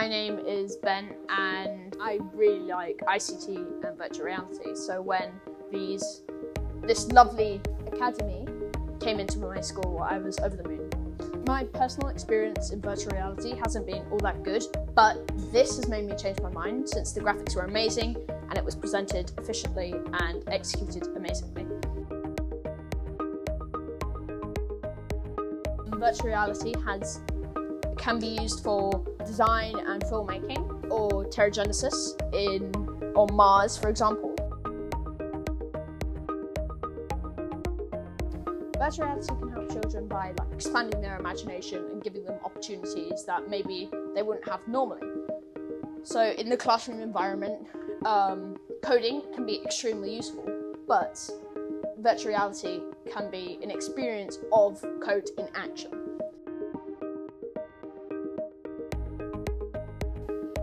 My name is Ben and I really like ICT and virtual reality. So when this lovely academy came into my school, I was over the moon. My personal experience in virtual reality hasn't been all that good, but this has made me change my mind since the graphics were amazing and it was presented efficiently and executed amazingly. Virtual reality can be used for design and filmmaking, or pterogenesis on Mars, for example. Virtual reality can help children by expanding their imagination and giving them opportunities that maybe they wouldn't have normally. So in the classroom environment, coding can be extremely useful, but virtual reality can be an experience of code in action.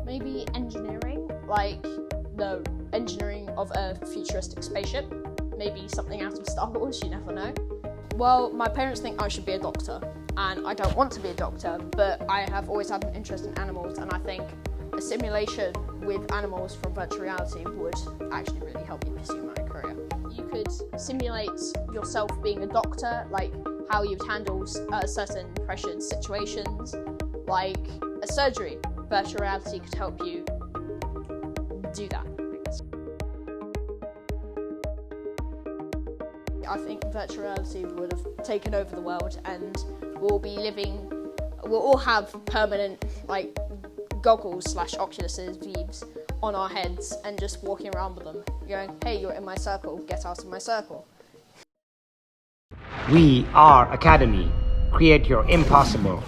Maybe engineering, like the engineering of a futuristic spaceship, maybe something out of Star Wars, you never know. Well, my parents think I should be a doctor, and I don't want to be a doctor, but I have always had an interest in animals, and I think a simulation with animals from virtual reality would actually really help me pursue my career. You could simulate yourself being a doctor, like how you'd handle certain pressured situations, like a surgery. Virtual reality could help you do that, I guess. I think virtual reality would have taken over the world, and we'll all have permanent goggles / Oculuses, Vives on our heads and just walking around with them, going, hey, you're in my circle, get out of my circle. We are Academy. Create your impossible.